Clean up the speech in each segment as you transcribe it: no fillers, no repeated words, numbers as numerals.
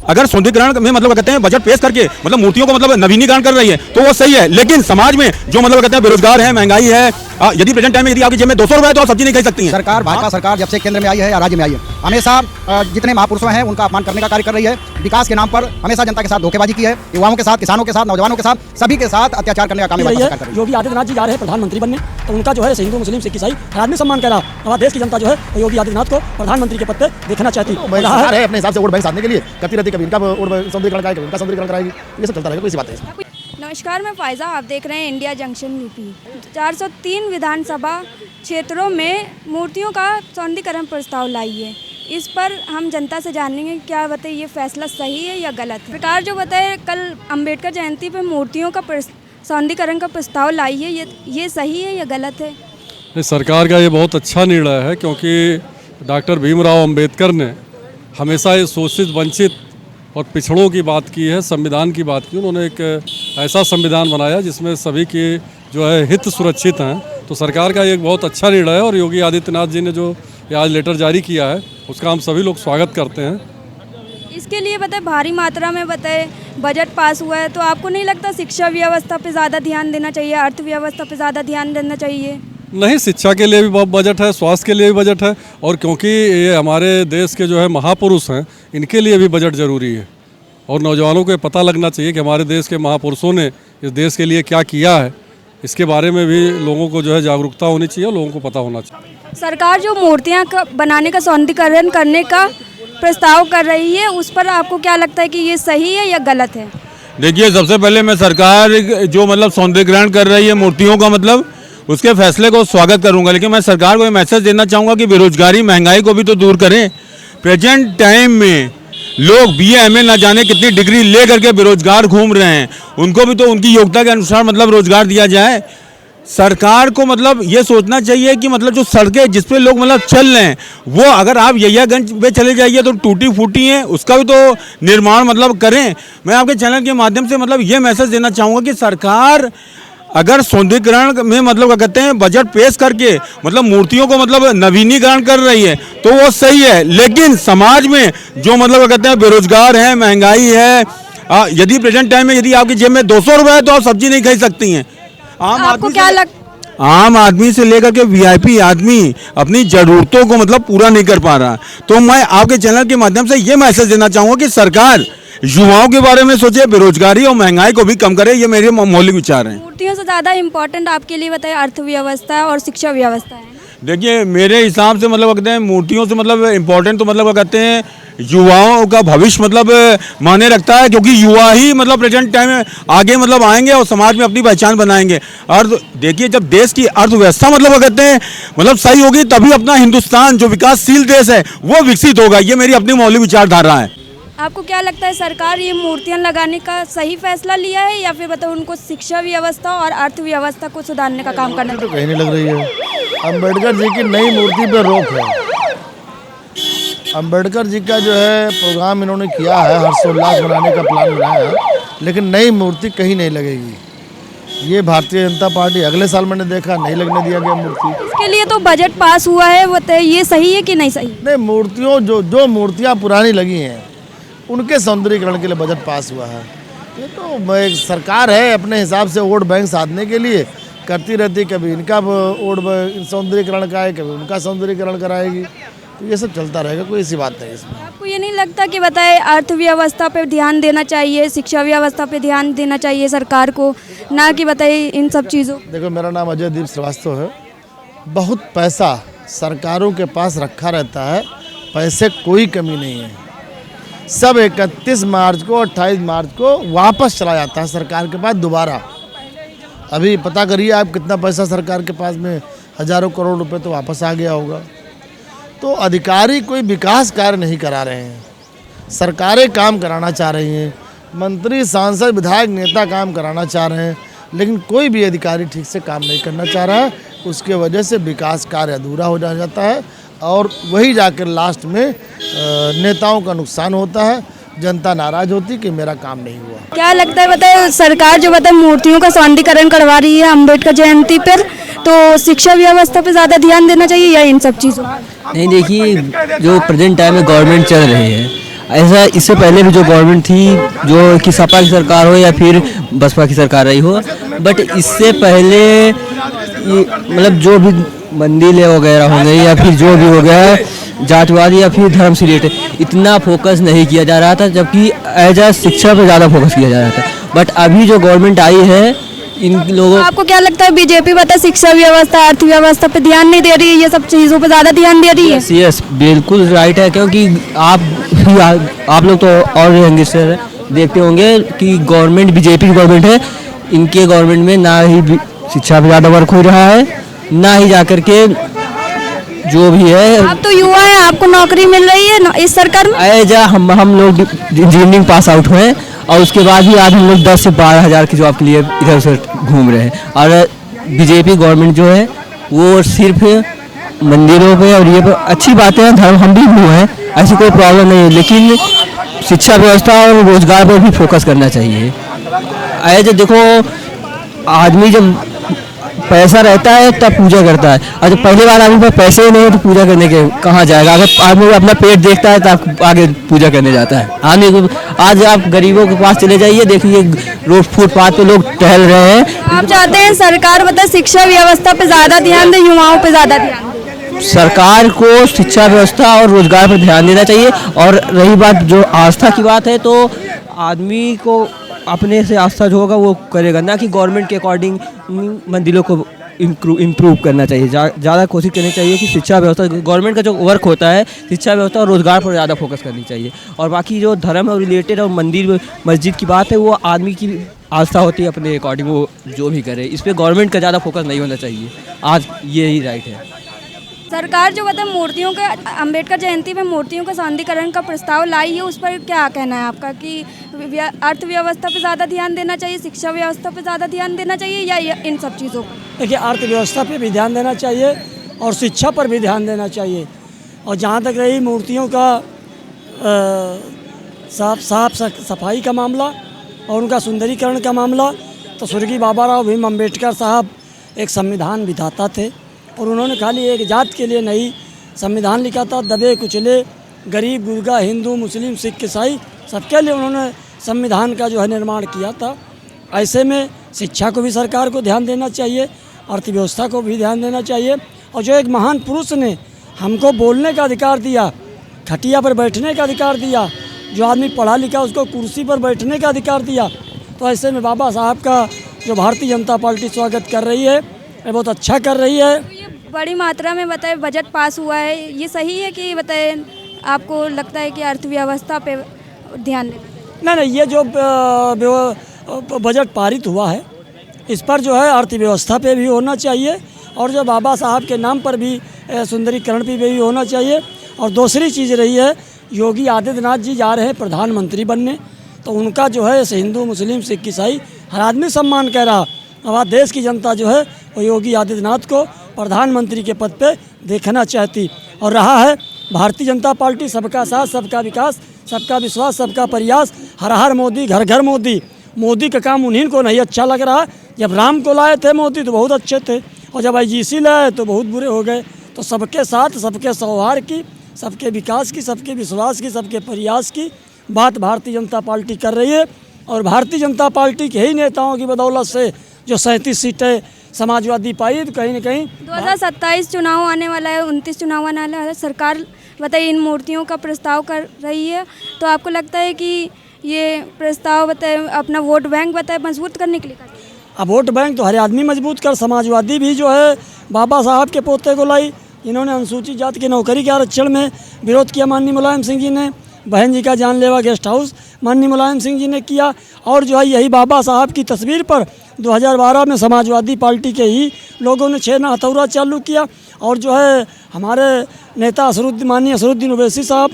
अगर सौंदर्यीकरण में मतलब कहते हैं बजट पेश करके मतलब मूर्तियों को मतलब नवीनीकरण कर रही है तो वो सही है, लेकिन समाज में जो मतलब कहते हैं बेरोजगार है, महंगाई है, यदि प्रेजेंट टाइम में यदि आपकी जेब में 200 रुपए है तो आप सब्जी नहीं खरीद सकती हैं। सरकार भाजपा सरकार जब से केंद्र में आई है या राज्य में आई है, हमेशा जितने महापुरुषों हैं उनका अपमान करने का कार्य कर रही है। विकास के नाम पर हमेशा जनता के साथ धोखेबाजी की है, युवाओं के साथ, किसानों के साथ, नौजवानों के साथ, सभी के साथ अत्याचार करने का काम भाजपा सरकार कर रही है। योगी आदित्यनाथ जी जा रहे हैं प्रधानमंत्री बनने, तो उनका जो है हिंदू मुस्लिम सिख ईसाई हर आदमी सम्मान कर रहा। हमारे देश की जनता जो है योगी आदित्यनाथ को प्रधानमंत्री के पद पर देखना चाहती है। अपने हिसाब से वोट बैंक साधने के लिए करती रहती, कभी इनका सौंदर्यीकरण कराएगी, उनका सौंदर्यीकरण कराएगी, ये सब चलता रहेगा, कोई सी बात नहीं। नमस्कार, मैं फायजा, आप देख रहे हैं इंडिया जंक्शन यूपी। 403 विधानसभा क्षेत्रों में मूर्तियों का सौंदर्यीकरण प्रस्ताव लाई है। इस पर हम जनता से जानेंगे क्या बताइए ये फैसला सही है या गलत है। सरकार जो बताए कल अंबेडकर जयंती पर मूर्तियों का सौंदर्यीकरण का प्रस्ताव लाई है, ये सही है या गलत है? सरकार का ये बहुत अच्छा निर्णय है, क्योंकि डॉक्टर भीमराव अंबेडकर ने हमेशा ये शोषित, वंचित और पिछड़ों की बात की है, संविधान की बात की। उन्होंने एक ऐसा संविधान बनाया जिसमें सभी के जो है हित सुरक्षित हैं। तो सरकार का ये एक बहुत अच्छा निर्णय है और योगी आदित्यनाथ जी ने जो आज लेटर जारी किया है उसका हम सभी लोग स्वागत करते हैं। इसके लिए बताए भारी मात्रा में बताए बजट पास हुआ है, तो आपको नहीं लगता शिक्षा व्यवस्था पे ज़्यादा ध्यान देना चाहिए, अर्थव्यवस्था पे ज़्यादा ध्यान देना चाहिए? नहीं, शिक्षा के लिए भी बजट है, स्वास्थ्य के लिए भी बजट है, और क्योंकि ये हमारे देश के जो है महापुरुष हैं, इनके लिए भी बजट ज़रूरी है। और नौजवानों को पता लगना चाहिए कि हमारे देश के महापुरुषों ने इस देश के लिए क्या किया है, इसके बारे में भी लोगों को जो है जागरूकता होनी चाहिए, लोगों को पता होना चाहिए। सरकार जो मूर्तियाँ बनाने का सौंदर्यीकरण करने का प्रस्ताव कर रही है, उस पर आपको क्या लगता है कि ये सही है या गलत है? देखिए, सबसे पहले मैं सरकार जो मतलब सौंदर्यीकरण कर रही है मूर्तियों का मतलब उसके फैसले को स्वागत करूंगा, लेकिन मैं सरकार को ये मैसेज देना चाहूँगा कि बेरोजगारी, महंगाई को भी तो दूर करें। प्रेजेंट टाइम में लोग BA MA ना जाने कितनी डिग्री ले करके बेरोजगार घूम रहे हैं, उनको भी तो उनकी योग्यता के अनुसार मतलब रोजगार दिया जाए। सरकार को मतलब ये सोचना चाहिए कि मतलब जो सड़कें जिस पे लोग मतलब चल रहे हैं वो अगर आप यहियागंज पे चले जाइए तो टूटी फूटी हैं, उसका भी तो निर्माण मतलब करें। मैं आपके चैनल के माध्यम से मतलब ये मैसेज देना चाहूँगा कि सरकार अगर सौंदर्यीकरण में मतलब क्या कहते हैं बजट पेश करके मतलब मूर्तियों को मतलब नवीनीकरण कर रही है तो वो सही है, लेकिन समाज में जो मतलब क्या कहते हैं बेरोजगार है, महंगाई है, यदि प्रेजेंट टाइम में यदि आपकी जेब में 200 रुपए है तो आप सब्जी नहीं खरीद सकती हैं। आम आदमी से लेकर के VIP आदमी अपनी ज़रूरतों को मतलब पूरा नहीं कर पा रहा। तो मैं आपके चैनल के माध्यम से ये मैसेज देना चाहूँगा कि सरकार युवाओं के बारे में सोचे, बेरोजगारी और महंगाई को भी कम करे। ये मेरे मौलिक विचार हैं। मूर्तियों से ज़्यादा इम्पोर्टेंट आपके लिए बताइए अर्थव्यवस्था और शिक्षा व्यवस्था है? देखिए, मेरे हिसाब से मतलब कहते हैं मूर्तियों से मतलब इम्पोर्टेंट तो मतलब कहते हैं युवाओं का भविष्य मतलब माने रखता है, क्योंकि युवा ही मतलब प्रेजेंट टाइम में आगे मतलब आएंगे और समाज में अपनी पहचान बनाएंगे। और देखिए, जब देश की अर्थव्यवस्था मतलब कहते हैं मतलब सही होगी तभी अपना हिंदुस्तान जो विकासशील देश है वो विकसित होगा। ये मेरी अपनी मौलिक विचारधारा है। आपको क्या लगता है सरकार ये मूर्तियां लगाने का सही फैसला लिया है या फिर बताओ उनको शिक्षा व्यवस्था और अर्थव्यवस्था को सुधारने का काम करना? तो कहीं नहीं लग रही है। अम्बेडकर जी की नई मूर्ति पर रोक है। अम्बेडकर जी का जो है प्रोग्राम इन्होंने किया है, हर्षोल्लास मनाने का प्लान बनाया है, लेकिन नई मूर्ति कहीं नहीं लगेगी। ये भारतीय जनता पार्टी अगले साल मैंने देखा नहीं लगने दिया गया मूर्ति। इसके लिए तो बजट पास हुआ है, बताइए ये सही है कि नहीं सही? नहीं, मूर्तियों जो मूर्तियाँ पुरानी लगी हैं उनके सौंदर्यीकरण के लिए बजट पास हुआ है। ये तो एक सरकार है अपने हिसाब से वोट बैंक साधने के लिए करती रहती, कभी इनका वोट सौंदर्यीकरण कराए, कभी उनका सौंदर्यीकरण कराएगी, तो ये सब चलता रहेगा, कोई ऐसी बात नहीं इसमें। आपको ये नहीं लगता कि बताए अर्थव्यवस्था पे ध्यान देना चाहिए, शिक्षा व्यवस्था पे ध्यान देना चाहिए सरकार को, ना कि बताइए इन सब चीज़ों? देखो, मेरा नाम अजय दीप श्रीवास्तव है। बहुत पैसा सरकारों के पास रखा रहता है, पैसे कोई कमी नहीं है। सब 31 मार्च को 28 मार्च को वापस चला जाता है सरकार के पास दोबारा। अभी पता करिए आप कितना पैसा सरकार के पास में, हजारों करोड़ रुपए तो वापस आ गया होगा। तो अधिकारी कोई विकास कार्य नहीं करा रहे हैं, सरकारें काम कराना चाह रही हैं, मंत्री, सांसद, विधायक, नेता काम कराना चाह रहे हैं, लेकिन कोई भी अधिकारी ठीक से काम नहीं करना चाह रहा है। उसके वजह से विकास कार्य अधूरा हो जाता है और वही जाकर लास्ट में नेताओं का नुकसान होता है, जनता नाराज होती कि मेरा काम नहीं हुआ। क्या लगता है बताए सरकार जो बताए मूर्तियों का सौंदर्यीकरण करवा रही है अम्बेडकर जयंती पर, तो शिक्षा व्यवस्था पे ज़्यादा ध्यान देना चाहिए या इन सब चीज़ों? नहीं, देखिए जो प्रेजेंट टाइम में गवर्नमेंट चल रही है, ऐसा इससे पहले भी जो गवर्नमेंट थी, जो कि सपा की सरकार हो या फिर बसपा की सरकार रही हो, बट इससे पहले मतलब जो भी मंदिर वगैरह होंगे या फिर जो भी हो गया जातिवाद या फिर धर्म से रिलेटेड इतना फोकस नहीं किया जा रहा था, जबकि एज अ शिक्षा पे ज़्यादा फोकस किया जा रहा था। बट अभी जो गवर्नमेंट आई है इन लोगों आपको क्या लगता है बीजेपी बता शिक्षा व्यवस्था अर्थव्यवस्था पे ध्यान नहीं दे रही है, ये सब चीज़ों पे ज़्यादा ध्यान दे रही है? यस बिल्कुल राइट है, क्योंकि आप लोग तो और यंगस्टर देखते होंगे कि गवर्नमेंट बीजेपी की गवर्नमेंट है, इनके गवर्नमेंट में ना ही शिक्षा पे ज़्यादा वर्क हो रहा है, ना ही जाकर के जो भी है। आप तो युवा हैं, आपको नौकरी मिल रही है इस सरकार में? एज हम लोग इंजीनियरिंग पास आउट हुए हैं और उसके बाद भी आज हम लोग 10 से 12 हज़ार की जॉब के लिए इधर उधर घूम रहे हैं। और बीजेपी गवर्नमेंट जो है वो सिर्फ मंदिरों पे और ये अच्छी बातें हैं, धर्म हम भी हिंदू हैं, ऐसी कोई प्रॉब्लम नहीं है, लेकिन शिक्षा व्यवस्था और रोजगार पर भी फोकस करना चाहिए। एज देखो आदमी जब पैसा रहता है तब पूजा करता है, और जब पहली बार आदमी पर पैसे ही नहीं है तो पूजा करने के कहाँ जाएगा? अगर आदमी अपना पेट देखता है तो आगे पूजा करने जाता है। आदमी को आज आप गरीबों के पास चले जाइए, देखिए रोड फुटपाथ पे लोग टहल रहे हैं। आप चाहते हैं सरकार बता शिक्षा व्यवस्था पे ज़्यादा ध्यान दे, युवाओं पे ज़्यादा ध्यान दे? सरकार को शिक्षा व्यवस्था और रोजगार पर ध्यान देना चाहिए। और रही बात जो आस्था की बात है, तो आदमी को अपने से आस्था जो होगा वो करेगा, ना कि गवर्नमेंट के अकॉर्डिंग मंदिरों को इम्प्रूव करना चाहिए। ज़्यादा कोशिश करनी चाहिए कि शिक्षा व्यवस्था, गवर्नमेंट का जो वर्क होता है शिक्षा व्यवस्था और रोजगार पर ज़्यादा फोकस करनी चाहिए। और बाकी जो धर्म और रिलेटेड और मंदिर मस्जिद की बात है वो आदमी की आस्था होती है, अपने अकॉर्डिंग वो जो भी करे, इस पर गवर्नमेंट का ज़्यादा फोकस नहीं होना चाहिए। आज यही राइट है। सरकार जो बता मूर्तियों का अंबेडकर जयंती में मूर्तियों का सौंदर्यीकरण का प्रस्ताव लाई है, उस पर क्या कहना है आपका कि अर्थव्यवस्था पे ज़्यादा ध्यान देना चाहिए, शिक्षा व्यवस्था पे ज़्यादा ध्यान देना चाहिए या इन सब चीज़ों पर? देखिए अर्थव्यवस्था पे भी ध्यान देना चाहिए और शिक्षा पर भी ध्यान देना चाहिए। और जहाँ तक रही मूर्तियों का साफ सफाई का मामला और उनका सुंदरीकरण का मामला, तो स्वर्गीय बाबा राव भीम अम्बेडकर साहब एक संविधान विधाता थे और उन्होंने खाली एक जात के लिए नहीं संविधान लिखा था। दबे कुचले गरीब गुरगा हिंदू मुस्लिम सिख ईसाई सबके लिए उन्होंने संविधान का जो है निर्माण किया था। ऐसे में शिक्षा को भी सरकार को ध्यान देना चाहिए, अर्थव्यवस्था को भी ध्यान देना चाहिए। और जो एक महान पुरुष ने हमको बोलने का अधिकार दिया, खटिया पर बैठने का अधिकार दिया, जो आदमी पढ़ा लिखा उसको कुर्सी पर बैठने का अधिकार दिया, तो ऐसे में बाबा साहब का जो भारतीय जनता पार्टी स्वागत कर रही है, ये बहुत अच्छा कर रही है। ये बड़ी मात्रा में बताए बजट पास हुआ है, ये सही है कि बताए आपको लगता है कि अर्थव्यवस्था पे ध्यान देना? नहीं, ये जो बजट पारित हुआ है इस पर जो है अर्थव्यवस्था पे भी होना चाहिए और जो बाबा साहब के नाम पर भी सुंदरीकरण पे भी होना चाहिए। और दूसरी चीज़ रही है, योगी आदित्यनाथ जी जा रहे हैं प्रधानमंत्री बनने, तो उनका जो है हिंदू मुस्लिम सिख ईसाई हर आदमी सम्मान कर रहा। अब देश की जनता जो है वो योगी आदित्यनाथ को प्रधानमंत्री के पद पे देखना चाहती। और रहा है भारतीय जनता पार्टी सबका साथ सबका विकास सबका विश्वास सबका प्रयास, हर हर मोदी घर घर मोदी। मोदी का काम उन्हीं को नहीं अच्छा लग रहा। जब राम को लाए थे मोदी तो बहुत अच्छे थे, और जब IGC लाए तो बहुत बुरे हो गए। तो सबके साथ सबके सौहार्द की, सबके विकास की, सबके विश्वास की, सबके प्रयास की बात भारतीय जनता पार्टी कर रही है। और भारतीय जनता पार्टी के ही नेताओं की बदौलत से जो 37 सीटें समाजवादी पाई, तो कहीं ना कहीं 2027 चुनाव आने वाला है, 29 चुनाव आने वाला है। सरकार बताइए इन मूर्तियों का प्रस्ताव कर रही है, तो आपको लगता है कि ये प्रस्ताव बताए अपना वोट बैंक बताए मजबूत करने के लिए कर? अब वोट बैंक तो हर आदमी मजबूत कर, समाजवादी भी जो है बाबा साहब के पोते को लाई, इन्होंने अनुसूचित जाति की नौकरी के आरक्षण में विरोध किया माननीय मुलायम सिंह जी ने, बहन जी का जानलेवा गेस्ट हाउस माननीय मुलायम सिंह जी ने किया। और जो है यही बाबा साहब की तस्वीर पर 2012 में समाजवादी पार्टी के ही लोगों ने छेना हथौड़ा चालू किया। और जो है हमारे नेता असरुद्दीन माननीय असरुद्दीन ओवैसी साहब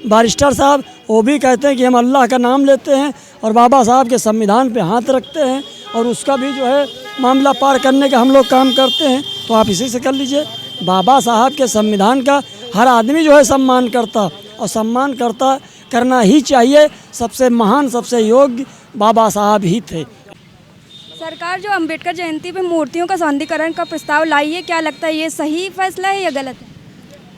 बारिस्टर साहब, वो भी कहते हैं कि हम अल्लाह का नाम लेते हैं और बाबा साहब के संविधान पे हाथ रखते हैं और उसका भी जो है मामला पार करने का हम लोग काम करते हैं। तो आप इसी से कर लीजिए। बाबा साहब के संविधान का हर आदमी जो है सम्मान करता और सम्मान करता करना ही चाहिए। सबसे महान सबसे योग्य बाबा साहब ही थे। सरकार जो अंबेडकर जयंती पे मूर्तियों का सौंदर्यीकरण का प्रस्ताव लाई है, क्या लगता है ये सही फैसला है या गलत है?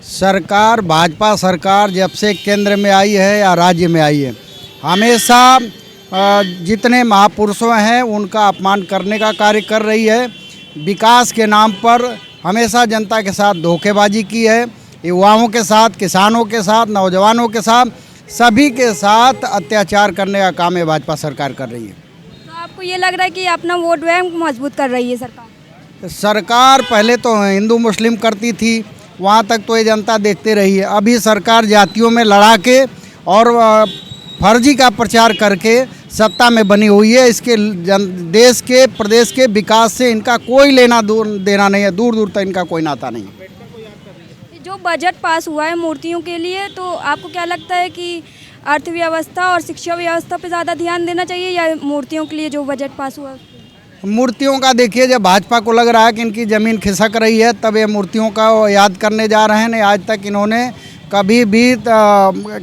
सरकार भाजपा सरकार जब से केंद्र में आई है या राज्य में आई है, हमेशा जितने महापुरुषों हैं उनका अपमान करने का कार्य कर रही है। विकास के नाम पर हमेशा जनता के साथ धोखेबाजी की है। युवाओं के साथ, किसानों के साथ, नौजवानों के साथ, सभी के साथ अत्याचार करने का काम है भाजपा सरकार कर रही है। तो आपको ये लग रहा है कि अपना वोट बैंक मजबूत कर रही है सरकार? सरकार पहले तो हिंदू मुस्लिम करती थी, वहाँ तक तो ये जनता देखते रही है। अभी सरकार जातियों में लड़ा के और फर्जी का प्रचार करके सत्ता में बनी हुई है। इसके देश के, प्रदेश के विकास से इनका कोई लेना देना नहीं है, दूर दूर तक इनका कोई नाता नहीं है। जो बजट पास हुआ है मूर्तियों के लिए, तो आपको क्या लगता है कि अर्थव्यवस्था और शिक्षा व्यवस्था पे ज़्यादा ध्यान देना चाहिए या मूर्तियों के लिए जो बजट पास हुआ? मूर्तियों का देखिए, जब भाजपा को लग रहा है कि इनकी ज़मीन खिसक रही है तब ये मूर्तियों का याद करने जा रहे हैं। नहीं, आज तक इन्होंने कभी भी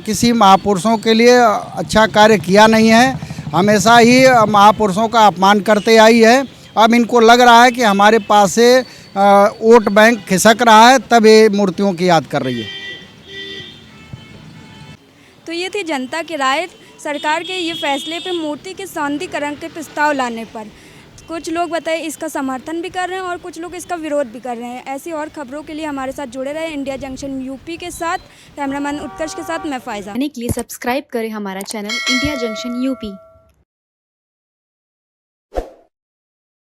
किसी महापुरुषों के लिए अच्छा कार्य किया नहीं है। हमेशा ही महापुरुषों का अपमान करते आई है। अब इनको लग रहा है कि हमारे पास से वोट बैंक खिसक रहा है, तब ये मूर्तियों की याद कर रही है। तो ये थी जनता की राय सरकार के ये फैसले पे मूर्ति के सौंदर्यीकरण के प्रस्ताव लाने पर। कुछ लोग बताए इसका समर्थन भी कर रहे हैं और कुछ लोग इसका विरोध भी कर रहे हैं। ऐसी और खबरों के लिए हमारे साथ जुड़े रहे। इंडिया जंक्शन यूपी के साथ कैमरामैन उत्कर्ष के साथ मैं फायजा। के लिए सब्सक्राइब करें हमारा चैनल इंडिया जंक्शन यूपी।